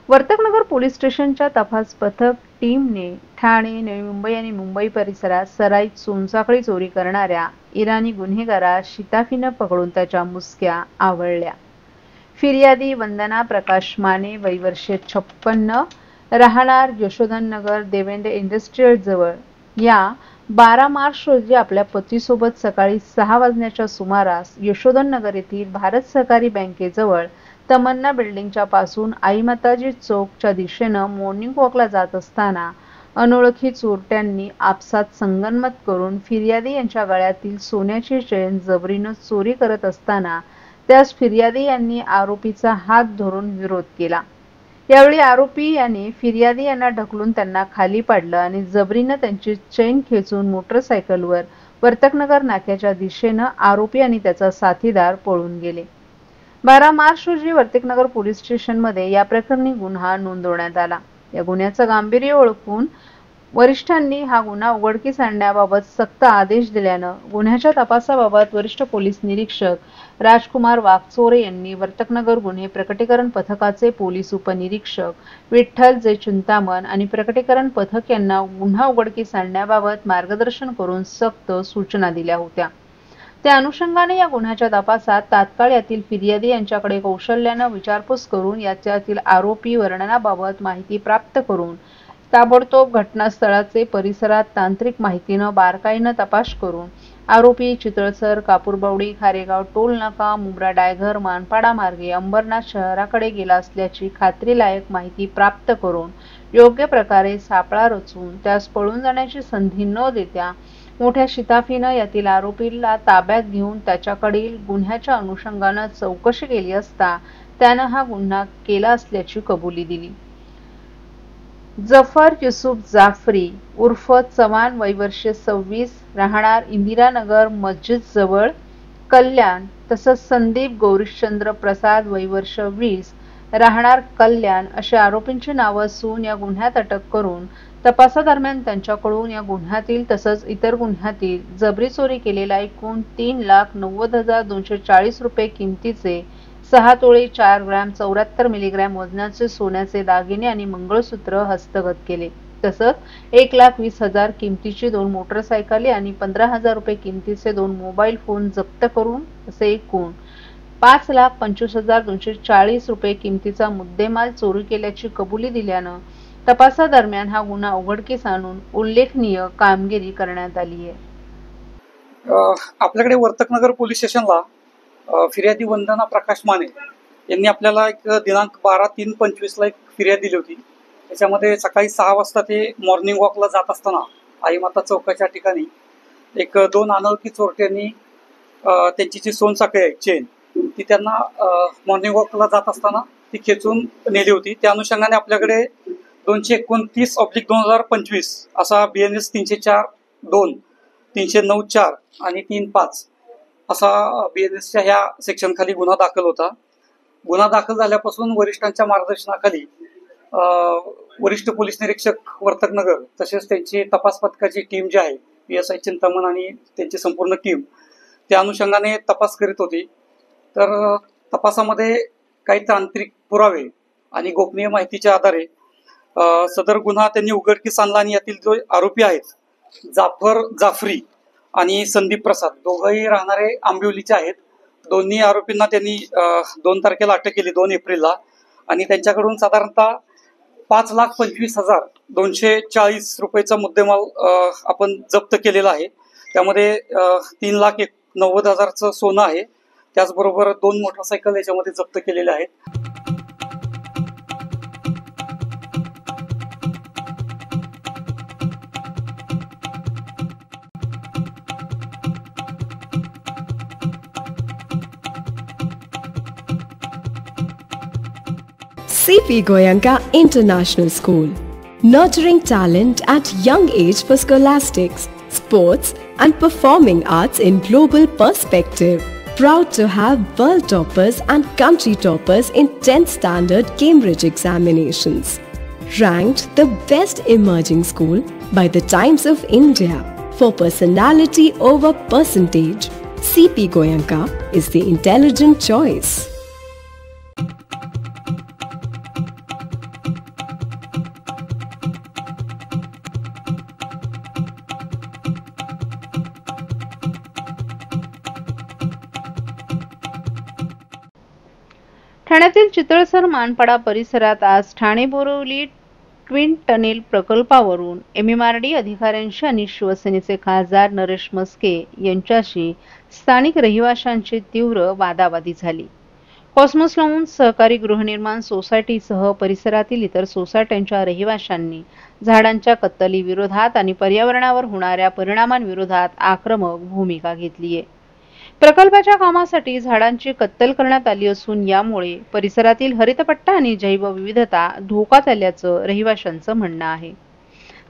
Vartak Nagar police स्टेशनच्या तपास पथक टीमने ठाणे, नवी मुंबई आणि मुंबई परिसरात सराईत सोनसाखळी चोरी करणाऱ्या इराणी गुन्हेगारा शिताफीनं पकडून त्याच्या मुसक्या आवळल्या. फिर्यादी वंदना प्रकाश माने, वय वर्ष 56, राहणार यशोधननगर, देवेंद्र इंडस्ट्रियल जवळ, या 12 मार्च रोजी आपल्या पतीसोबत सकाळी 6 वाजण्याच्या सुमारास यशोधननगर येथील भारत सहकारी बँकेजवळ तमन्ना बिल्डिंगच्या पासून आई माताजी चौकच्या दिशेनं मॉर्निंग वॉकला जात असताना अनोळखी चोरट्यांनी आपसात संगनमत करून फिर्यादी यांच्या गळ्यातील सोन्याची चेन जबरीनं चोरी करत असताना त्यास फिर्यादी यांनी आरोपीचा हात धरून विरोध केला. यावेळी आरोपी यांनी फिर्यादी यांना ढकलून त्यांना खाली पाडलं आणि जबरीनं त्यांची चेन खेचून मोटरसायकलवर वर्तकनगर नाक्याच्या दिशेनं आरोपी आणि त्याचा साथीदार पळून गेले. 12 मार्च रोजी वर्तकनगर पोलीस स्टेशनमध्ये या प्रकरणी गुन्हा नोंदवण्यात आला. या गुन्ह्याचं गांभीर्य ओळखून वरिष्ठांनी हा गुन्हा उघडकीस आणण्याबाबत सक्त आदेश दिल्यानं गुन्ह्याच्या तपासाबाबत वरिष्ठ पोलीस निरीक्षक राजकुमार वाघचोरे यांनी वर्तकनगर गुन्हे प्रकटीकरण पथकाचे पोलीस उपनिरीक्षक विठ्ठल जे चिंतामण आणि प्रकटीकरण पथक यांना गुन्हा उघडकीस आणण्याबाबत मार्गदर्शन करून सक्त सूचना दिल्या होत्या. त्या अनुषंगाने या गुन्ह्याच्या तपासात तात्काळ यातील फिर्यादी यांच्याकडे कौशल्यानं विचारपूस करून याच्यातील आरोपी वर्णनाबाबत माहिती प्राप्त करून ताबडतोब घटनास्थळाचे परिसरात तांत्रिक माहितीनं बारकाईनं तपास करून आरोपी चितळसर, कापूरबावडी, खारेगाव टोल नाका, मुंब्रा डायघर, मानपाडा मार्गे अंबरनाथ शहराकडे गेला असल्याची खात्रीलायक माहिती प्राप्त करून योग्य प्रकारे सापळा रचून त्यास पळून जाण्याची संधी न देता मोठ्या शिताफीनं यातील आरोपीला ताब्यात घेऊन त्याच्याकडील गुन्ह्याच्या अनुषंगानं चौकशी केली असता त्यानं हा गुन्हा केला असल्याची कबुली दिली. जफर युसुफ जाफरी उर्फ चव्हाण, वय वर्ष 26, राहणार इंदिरानगर मस्जिद जवळ, कल्याण, तसंच संदीप गौरीशचंद्र प्रसाद, वय वर्ष 20, राहणार कल्याण अशा आरोपींची नावं असून या गुन्ह्यात अटक करून तपासादरम्यान त्यांच्याकडून या गुन्ह्यातील तसंच इतर गुन्ह्यातील जबरी चोरी केलेला एकूण 3,90,240 रुपये किमतीचे 6 तोळे 4 ग्रॅम 74 मिलीग्रॅम वजनाचे सोन्याचे दागिने आणि मंगळसूत्र हस्तगत केले. तसंच 1,20,000 किमतीची 2 मोटरसायकली आणि 15,000 रुपये किमतीचे 2 मोबाईल फोन जप्त करून असे एकूण 5,25,240 रुपये किमतीचा मुद्देमाल चोरी केल्याची कबुली दिल्यानं तपासादरम्यान हा गुन्हा उघडकीस आणून उल्लेखनीय कामगिरी करण्यात आली आहे. आपल्याकडे वर्तकनगर पोलीस स्टेशनला फिर्यादी वंदना प्रकाश माने यांनी आपल्याला एक दिनांक 12/3/25 एक फिर्याद दिली होती. त्याच्यामध्ये सकाळी 6 वाजता ते मॉर्निंग वॉकला जात असताना आई माता चौकाच्या ठिकाणी एक 2 अनोळखी चोरट्यांनी त्यांची जी सोनसाखळी आहे चेन ती त्यांना मॉर्निंग वॉकला जात असताना ती खेचून नेली होती. त्या अनुषंगाने आपल्याकडे 229/2025 असा BNS 304-2, 309-4 आणि 3-5 असा BNSच्या ह्या सेक्शन खाली गुन्हा दाखल होता. गुन्हा दाखल झाल्यापासून वरिष्ठांच्या मार्गदर्शनाखाली वरिष्ठ पोलीस निरीक्षक वर्तकनगर तसेच त्यांची तपास पथकाची टीम जी आहे PSI चिंतामण आणि त्यांची संपूर्ण टीम त्या अनुषंगाने तपास करीत होती. तर तपासामध्ये काही तांत्रिक पुरावे आणि गोपनीय माहितीच्या आधारे सदर गुन्हा त्यांनी उघडकीस आणला आणि यातील जो आरोपी आहेत जाफर जाफरी आणि संदीप प्रसाद दोघंही राहणारे आंबिवलीचे आहेत. दोन्ही आरोपींना त्यांनी 2 तारखेला अटक केली 2 एप्रिलला आणि त्यांच्याकडून साधारणतः 5,25,240 रुपयेचा मुद्देमाल आपण जप्त केलेला आहे. त्यामध्ये 3,90,000चं सोनं आहे. त्याचबरोबर 2 मोटरसायकल याच्यामध्ये जप्त केलेले आहेत. CP Goenka International School, nurturing talent at young age for scholastics, sports and performing arts in global perspective. Proud to have world toppers and country toppers in 10th standard Cambridge examinations. Ranked the best emerging school by the Times of India for personality over percentage. CP Goenka is the intelligent choice. ठाण्यातील चितळसर मानपाडा परिसरात आज Thane Borivali twin tunnel प्रकल्पावरून MMRD अधिकाऱ्यांशी आणि शिवसेनेचे खासदार नरेश म्हस्के यांच्याशी स्थानिक रहिवाशांची तीव्र वादावादी झाली. कॉस्मोस लाऊंज सहकारी गृहनिर्माण सोसायटीसह परिसरातील इतर सोसायट्यांच्या रहिवाशांनी झाडांच्या कत्तलीविरोधात आणि पर्यावरणावर होणाऱ्या परिणामांविरोधात आक्रमक भूमिका घेतली आहे. प्रकल्पाच्या कामासाठी झाडांची कत्तल करण्यात आली असून यामुळे परिसरातील हरितपट्टा आणि जैवविविधता धोक्यात आल्याचं रहिवाशांचं म्हणणं आहे.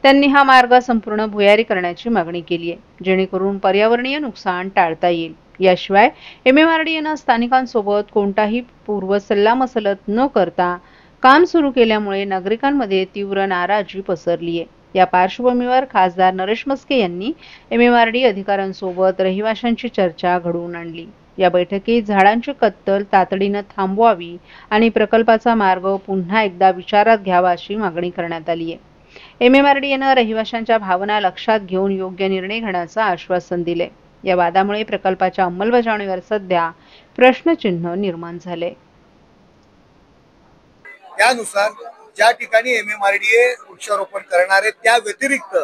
त्यांनी हा मार्ग संपूर्ण भुयारी करण्याची मागणी केली आहे, जेणेकरून पर्यावरणीय नुकसान टाळता येईल. याशिवाय MMRDनं स्थानिकांसोबत कोणताही पूर्वसल्लामसलत न करता काम सुरू केल्यामुळे नागरिकांमध्ये तीव्र नाराजी पसरली आहे. या पार्श्वभूमीवर खासदार नरेश म्हस्के यांनी MMRD अधिकाऱ्यांसोबत रहिवाशांची चर्चा घडवून आणली. या बैठकीत झाडांची कत्तल तातडीनं थांबवावी आणि प्रकल्पाचा मार्ग पुन्हा एकदा विचारात घ्यावा अशी मागणी करण्यात आली आहे. MMRDनं रहिवाशांच्या भावना लक्षात घेऊन योग्य निर्णय घेण्याचं आश्वासन दिले. या वादामुळे प्रकल्पाच्या अंमलबजावणीवर सध्या प्रश्नचिन्ह निर्माण झाले. त्यानुसार ज्या ठिकाणी MMRDA वृक्षारोपण करणार आहे त्या व्यतिरिक्त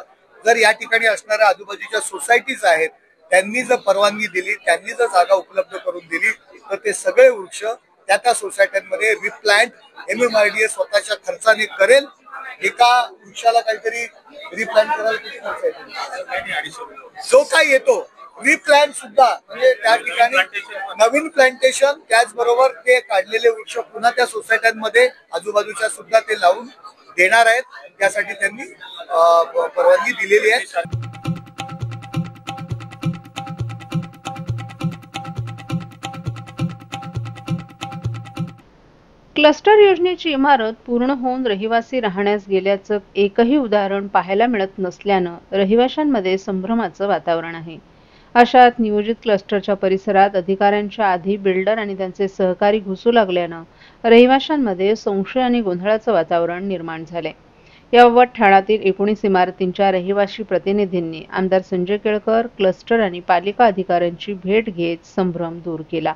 जर या ठिकाणी असणाऱ्या आजूबाजूच्या सोसायटीज आहेत त्यांनी जर परवानगी दिली, त्यांनी जर जागा उपलब्ध करून दिली तर ते सगळे वृक्ष त्या सोसायट्यांमध्ये रिप्लांट MMRDA स्वतःच्या खर्चाने करेल. एका वृक्षाला काहीतरी रिप्लांट करायला किती खर्च येतो, जो काही येतो रिप्लांट सुद्धा, म्हणजे त्या ठिकाणी नवीन प्लांटेशन, त्याचबरोबर ते काढलेले वृक्ष पुन्हा त्या सोसायट्यांमध्ये आजूबाजूच्या सुद्धा ते लावून देणार आहेत. त्यासाठी त्यांनी परवानगी दिलेली आहे. क्लस्टर योजनेची इमारत पूर्ण होऊन रहिवासी राहण्यास गेल्याचं एकही उदाहरण पाहायला मिळत नसल्यानं रहिवाशांमध्ये संभ्रमाचं वातावरण आहे. अशात नियोजित क्लस्टरच्या परिसरात अधिकाऱ्यांच्या आधी बिल्डर आणि त्यांचे सहकारी घुसू लागल्यानं रहिवाशांमध्ये संशय आणि गोंधळाचं वातावरण निर्माण झाले. याबाबत ठाण्यातील 19 इमारतींच्या रहिवासी प्रतिनिधींनी आमदार संजय केळकर, क्लस्टर आणि पालिका अधिकाऱ्यांची भेट घेत संभ्रम दूर केला.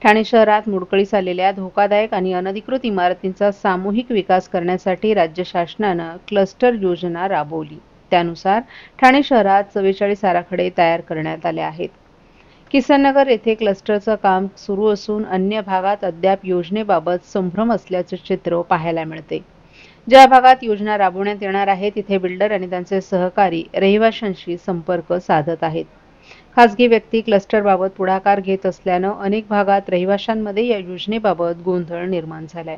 ठाणे शहरात मोडकळीस आलेल्या धोकादायक आणि अनधिकृत इमारतींचा सामूहिक विकास करण्यासाठी राज्य शासनानं क्लस्टर योजना राबवली. त्यानुसार ठाणे शहरात 44 आराखडे तयार करण्यात आले आहेत. किसननगर येथे क्लस्टरचं काम सुरू असून अन्य भागात अद्याप योजनेबाबत संभ्रम असल्याचे चित्र पाहायला मिळते. ज्या भागात योजना राबवण्यात येणार आहे तिथे बिल्डर आणि त्यांचे सहकारी रहिवाशांशी संपर्क साधत आहेत. खासगी व्यक्ती क्लस्टरबाबत पुढाकार घेत असल्यानं अनेक भागात रहिवाशांमध्ये या योजनेबाबत गोंधळ निर्माण झालाय.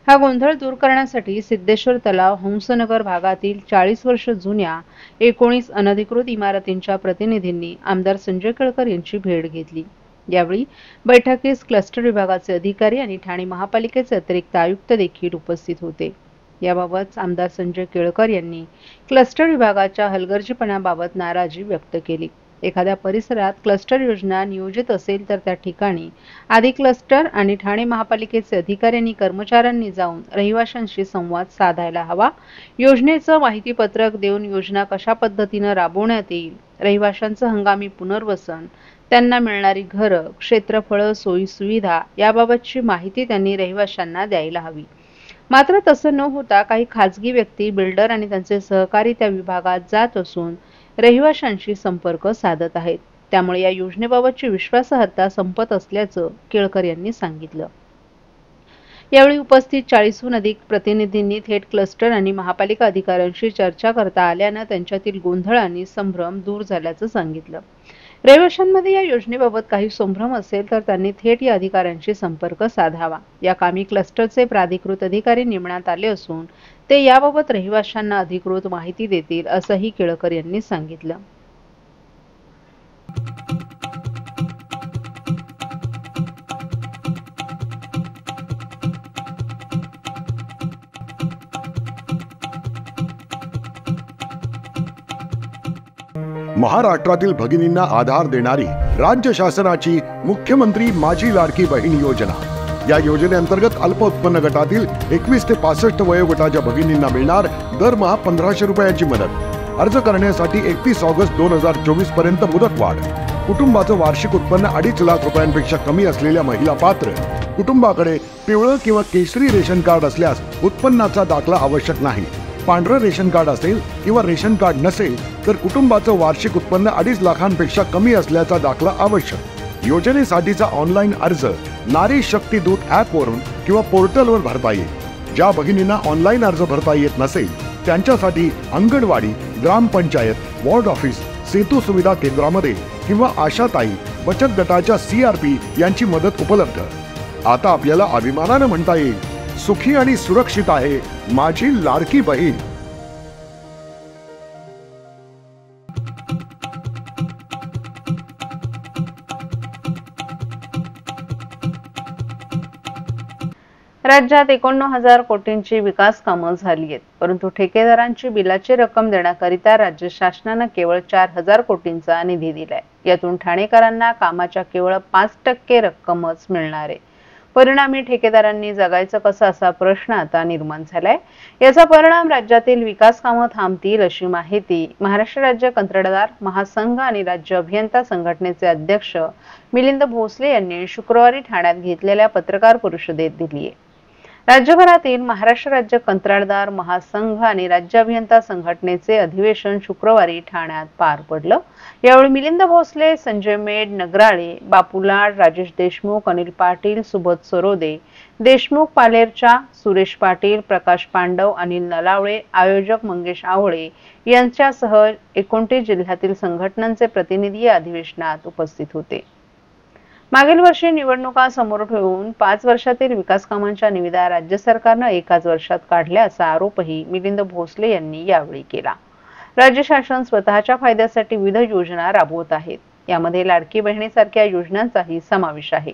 हा गोंधळ दूर करण्यासाठी सिद्धेश्वर तलाव, हंसनगर भागातील 40 वर्ष जुन्या 19 अनधिकृत इमारतींच्या प्रतिनिधींनी आमदार संजय केळकर यांची भेट घेतली. यावेळी बैठकीस क्लस्टर विभागाचे अधिकारी आणि ठाणे महापालिकेचे अतिरिक्त आयुक्त देखील उपस्थित होते. याबाबत आमदार संजय केळकर यांनी क्लस्टर विभागाच्या हलगर्जीपणाबाबत नाराजी व्यक्त केली. एखाद्या परिसरात क्लस्टर योजना नियोजित असेल तर त्या ठिकाणी आधी क्लस्टर आणि ठाणे महापालिकेचे अधिकारी आणि कर्मचाऱ्यांनी जाऊन रहिवाशांशी संवाद साधायला हवा. योजनेचं माहितीपत्रक देऊन योजना कशा पद्धतीनं राबवण्यात येईल, रहिवाशांचं हंगामी पुनर्वसन, त्यांना मिळणारी घरं, क्षेत्रफळ, सोयी सुविधा याबाबतची माहिती त्यांनी रहिवाशांना द्यायला हवी. मात्र तसं न होता काही खासगी व्यक्ती, बिल्डर आणि त्यांचे सहकारी त्या विभागात जात असून रहिवाशांशी संपर्क साधत आहेत. त्यामुळे या योजनेबाबतची विश्वासार्हता संपत असल्याचं केळकर यांनी सांगितलं. यावेळी उपस्थित 40हून अधिक प्रतिनिधींनी थेट क्लस्टर आणि महापालिका अधिकाऱ्यांशी चर्चा करता आल्यानं त्यांच्यातील गोंधळ आणि संभ्रम दूर झाल्याचं सांगितलं. रहिवाशांमध्ये या योजनेबाबत काही संभ्रम असेल तर त्यांनी थेट या अधिकाऱ्यांशी संपर्क साधावा. या कामी क्लस्टरचे प्राधिकृत अधिकारी नेमण्यात आले असून ते याबाबत रहिवाशांना अधिकृत माहिती देतील असंही केळकर यांनी सांगितलं. महाराष्ट्रातील भगिनींना आधार देणारी राज्य शासनाची मुख्यमंत्री माझी लाडकी बहीण योजना. या योजनेअंतर्गत अल्प उत्पन्न गटातील 21 ते 65 वयोगटाच्या भगिनींना मिळणार दरमहा 1500 रुपयांची मदत. अर्ज करण्यासाठी 31 ऑगस्ट 2024 पर्यंत मुदतवाढ. कुटुंबाचं वार्षिक उत्पन्न 2.5 लाख रुपयांपेक्षा कमी असलेल्या महिला पात्र, कुटुंबाकडे पिवळं किंवा केशरी रेशन कार्ड असल्यास उत्पन्नाचा दाखला आवश्यक नाही. पांढरं रेशन कार्ड असेल किंवा रेशन कार्ड नसेल तर कुटुंबाचं वार्षिक उत्पन्न 2.5 लाखांपेक्षा कमी असल्याचा दाखला आवश्यक. योजनेसाठीचा ऑनलाईन अर्ज नारी शक्ती दूत ॲपवरून किंवा पोर्टलवर भरता येईल. ज्या भगिनींना ऑनलाईन अर्ज भरता येत नसेल त्यांच्यासाठी अंगणवाडी, ग्रामपंचायत, वॉर्ड ऑफिस, सेतू सुविधा केंद्रामध्ये किंवा आशाताई बचत गटाच्या CRP यांची मदत उपलब्ध. आता आपल्याला अभिमानानं म्हणता येईल, सुखी आणि सुरक्षित आहे माझी लाडकी बहीण. राज्यात 49,000 कोटींची विकास कामं झाली आहेत, परंतु ठेकेदारांची बिलाची रक्कम देण्याकरिता राज्य शासनानं केवळ 4,000 कोटींचा निधी दिलाय. यातून ठाणेकरांना कामाच्या केवळ 5% रक्कमच मिळणार आहे. परिणामी ठेकेदारांनी जगायचं कसं असा प्रश्न आता निर्माण झालाय. याचा परिणाम राज्यातील विकास कामं थांबतील अशी माहिती महाराष्ट्र राज्य कंत्राटदार महासंघ आणि राज्य अभियंता संघटनेचे अध्यक्ष मिलिंद भोसले यांनी शुक्रवारी ठाण्यात घेतलेल्या पत्रकार परिषदेत दिली आहे. राज्यभरातील महाराष्ट्र राज्य कंत्राटदार महासंघ आणि राज्य अभियंता संघटनेचे अधिवेशन शुक्रवारी ठाण्यात पार पडलं. यावेळी मिलिंद भोसले, संजय मेड, नगराळे, बापूलाड, राजेश देशमुख, अनिल पाटील, सुबोध सरोदे, देशमुख पालेरच्या, सुरेश पाटील, प्रकाश पांडव, अनिल नलावळे, आयोजक मंगेश आवळे यांच्यासह 29 जिल्ह्यातील संघटनांचे प्रतिनिधी या अधिवेशनात उपस्थित होते. मागील वर्षी निवडणुका समोर ठेवून 5 वर्षातील विकास कामांच्या निविदा राज्य सरकारनं एकाच वर्षात काढल्या असा आरोपही मिलिंद भोसले यांनी यावेळी केला. राज्य शासन स्वतःच्या फायद्यासाठी विविध योजना राबवत आहेत. यामध्ये लाडकी बहिणीसारख्या योजनांचाही समावेश आहे.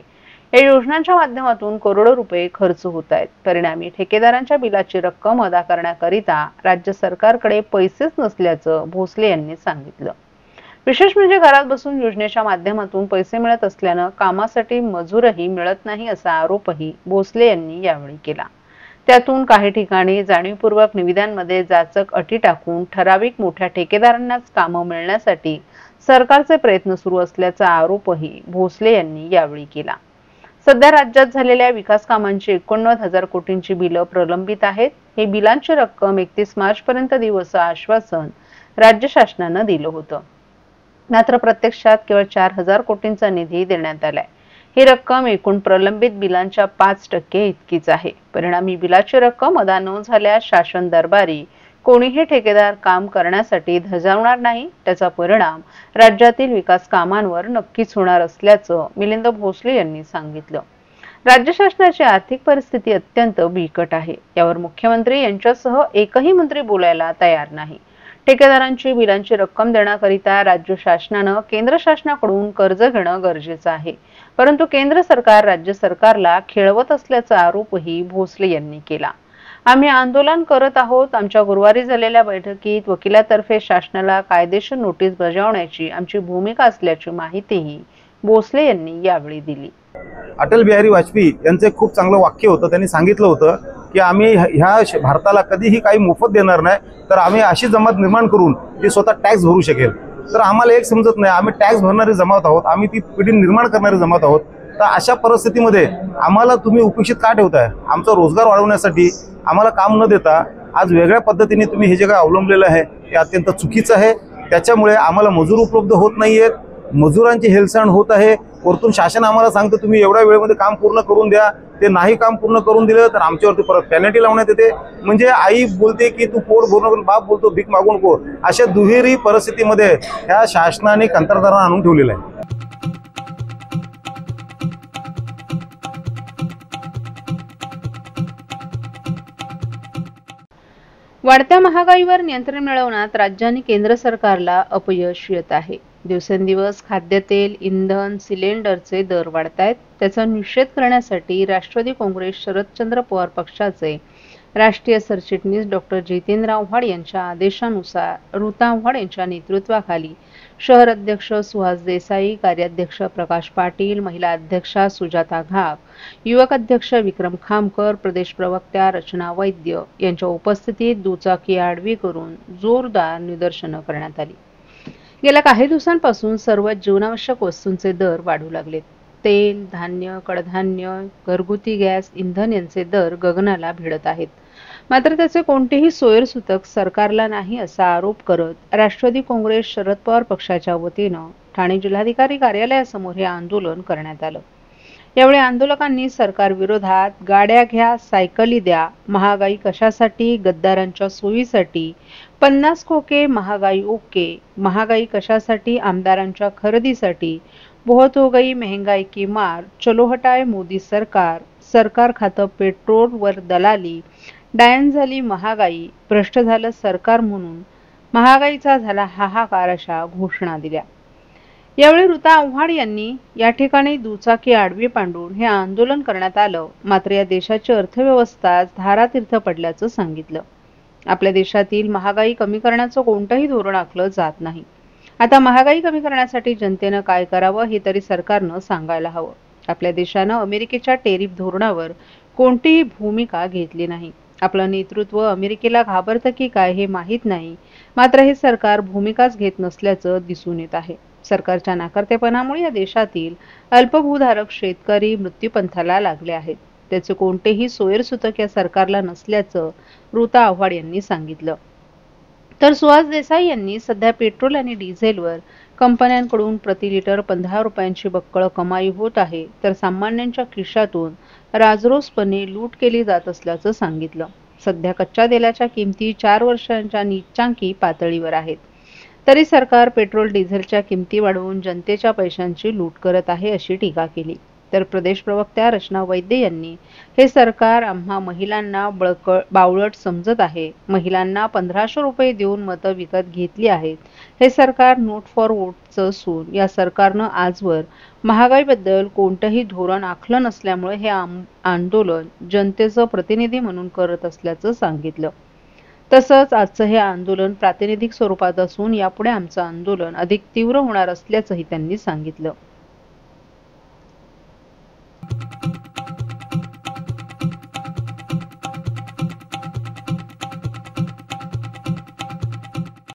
या योजनांच्या माध्यमातून करोडो रुपये खर्च होत आहेत. परिणामी ठेकेदारांच्या बिलाची रक्कम अदा करण्याकरिता राज्य सरकारकडे पैसेच नसल्याचं भोसले यांनी सांगितलं. विशेष म्हणजे घरात बसून योजनेच्या माध्यमातून पैसे मिळत असल्यानं कामासाठी मजूरही मिळत नाही असा आरोपही भोसले यांनी यावेळी केला. त्यातून काही ठिकाणी जाणीवपूर्वक निविदांमध्ये जाचक अटी टाकून ठराविक मोठ्या ठेकेदारांनाच कामं मिळण्यासाठी सरकारचे प्रयत्न सुरू असल्याचा आरोपही भोसले यांनी यावेळी केला. सध्या राज्यात झालेल्या विकास कामांची 49,000 कोटींची बिलं प्रलंबित आहेत. हे बिलांची रक्कम 31 मार्च पर्यंत देऊ असं आश्वासन राज्य शासनानं दिलं होतं. मात्र प्रत्यक्षात केवळ 4,000 कोटींचा निधी देण्यात आलाय. ही रक्कम एकूण प्रलंबित बिलांच्या 5% इतकीच आहे. परिणामी बिलाची रक्कम अदा न झाल्यास शासन दरबारी कोणीही ठेकेदार काम करण्यासाठी धजावणार नाही. त्याचा परिणाम राज्यातील विकास कामांवर नक्कीच होणार असल्याचं मिलिंद भोसले यांनी सांगितलं. राज्य शासनाची आर्थिक परिस्थिती अत्यंत बिकट आहे. यावर मुख्यमंत्री यांच्यासह एकही मंत्री बोलायला तयार नाही. ठेकेदारांची बिलांची रक्कम देण्याकरिता राज्य शासनानं केंद्र शासनाकडून कर्ज घेणं गरजेचं आहे, परंतु केंद्र सरकार राज्य सरकारला खेळवत असल्याचा आरोपही भोसले यांनी केला. आम्ही आंदोलन करत आहोत. आमच्या गुरुवारी झालेल्या बैठकीत वकिलातर्फे शासनाला कायदेशीर नोटीस बजावण्याची आमची भूमिका असल्याची माहितीही भोसले यांनी यावेळी दिली. अटल बिहारी वाजपेयी यांचे खूप चांगलं वाक्य होतं. त्यांनी सांगितलं होतं की आम्ही ह्या भारताला कधीही काही मोफत देणार नाही, तर आम्ही अशी जमात निर्माण करून जी स्वतः टॅक्स भरू शकेल. तर आम्हाला एक समजत नाही, आम्ही टॅक्स भरणारी जमात आहोत, आम्ही ती पिढी निर्माण करणारी जमात आहोत. तर अशा परिस्थितीमध्ये आम्हाला तुम्ही उपेक्षित का ठेवताय? आमचा रोजगार वाढवण्यासाठी आम्हाला काम न देता आज वेगळ्या पद्धतीने तुम्ही हे जे काय अवलंबलेलं आहे ते अत्यंत चुकीचं आहे. त्याच्यामुळे आम्हाला मजूर उपलब्ध होत नाहीयेत, मजुरांची हेळसांड होत आहे. वरतून शासन आम्हाला सांगतं तुम्ही एवढ्या वेळेमध्ये काम पूर्ण करून द्या. ते नाही काम पूर्ण करून दिलं तर आमच्यावरती परत पेनल्टी लावण्यात येते. म्हणजे आई बोलते की तू पोट भरू नको, बाप बोलतो भीक मागू नको. अशा दुहेरी परिस्थितीमध्ये ह्या शासनाने कंत्राटदारांना आणून ठेवलेलं आहे. वाढत्या महागाईवर नियंत्रण मिळवण्यात राज्य आणि केंद्र सरकारला अपयश येत आहे. दिवसेंदिवस खाद्यतेल, इंधन, सिलेंडरचे दर वाढत आहेत. त्याचा निषेध करण्यासाठी राष्ट्रवादी काँग्रेस शरदचंद्र पवार पक्षाचे राष्ट्रीय सरचिटणीस डॉक्टर जितेंद्र आव्हाड यांच्या आदेशानुसार ऋता आव्हाड यांच्या नेतृत्वाखाली शहर अध्यक्ष सुहास देसाई, कार्याध्यक्ष प्रकाश पाटील, महिला अध्यक्षा सुजाता घाग, युवक अध्यक्ष विक्रम खामकर, प्रदेश प्रवक्त्या रचना वैद्य यांच्या उपस्थितीत दुचाकी आडवी करून जोरदार निदर्शनं करण्यात आली. गेल्या काही दिवसांपासून सर्व जीवनावश्यक वस्तूंचे दर वाढू लागलेत. तेल, धान्य, कडधान्य, घरगुती गॅस, इंधन यांचे दर गगनाला भिडत आहेत. मात्र त्याचे कोणतेही सोयरसूतक सरकारला नाही असा आरोप करत राष्ट्रवादी काँग्रेस शरद पवार पक्षाच्या वतीनं ठाणे जिल्हाधिकारी कार्यालयासमोर हे आंदोलन करण्यात आलं. यावेळी आंदोलकांनी सरकार विरोधात गाड्या घ्या, सायकली द्या, महागाई कशासाठी, गद्दारांच्या सोयीसाठी, 50 खोके, महागाई ओके, महागाई कशासाठी, आमदारांच्या खरेदीसाठी, बहुत हो गई महंगाई की मार, चलो हटाए मोदी सरकार, सरकार खातं पेट्रोल वर दलाली, डायन झाली महागाई, भ्रष्ट झालं सरकार म्हणून महागाईचा झाला हाहाकार अशा घोषणा दिल्या. यावेळी ऋता आव्हाड यांनी या ठिकाणी दुचाकी आडवी पांडून हे आंदोलन करण्यात आलं. मात्र या देशाची अर्थव्यवस्था धारातीर्थ पडल्याचं सांगितलं. आपल्या देशातील महागाई कमी करण्याचं कोणतंही धोरण आखलं जात नाही. आता महागाई कमी करण्यासाठी जनतेनं काय करावं हे तरी सरकारनं सांगायला हवं. आपल्या देशानं अमेरिकेच्या टेरिफ धोरणावर कोणतीही भूमिका घेतली नाही. आपलं नेतृत्व अमेरिकेला घाबरतं की काय हे माहीत नाही. मात्र हे सरकार भूमिकाच घेत नसल्याचं दिसून येत आहे. सरकारच्या नाकर्तेपणामुळे या देशातील अल्पभूधारक शेतकरी मृत्यूपंथाला लागले आहेत. त्याचे कोणतेही सोयरसूतक या सरकारला नसल्याचं ऋता आव्हाड यांनी सांगितलं. तर सुहास देसाई यांनी सध्या पेट्रोल आणि डिझेलवर कंपन्यांकडून प्रति लिटर 15 रुपयांची बक्कळ कमाई होत आहे, तर सामान्यांच्या खिशातून राजरोसपणे लूट केली जात असल्याचं सांगितलं. सध्या कच्च्या तेलाच्या किमती 4 वर्षांच्या नीचांकी पातळीवर आहेत. तरी सरकार पेट्रोल डिझेलच्या किमती वाढवून जनतेच्या पैशांची लूट करत आहे अशी टीका केली. तर प्रदेश प्रवक्त्या रचना वैद्य यांनी हे सरकार आम्हा महिलांना बावळट समजत आहे. महिलांना 1500 रुपये देऊन मतं विकत घेतली आहेत. हे सरकार नोट फॉर वोटचं असून या सरकारनं आजवर महागाईबद्दल कोणतंही धोरण आखलं नसल्यामुळे हे आंदोलन जनतेचं प्रतिनिधी म्हणून करत असल्याचं सांगितलं. तसंच आजचं हे आंदोलन प्रातिनिधिक स्वरूपात असून यापुढे आमचं आंदोलन अधिक तीव्र होणार असल्याचंही त्यांनी सांगितलं.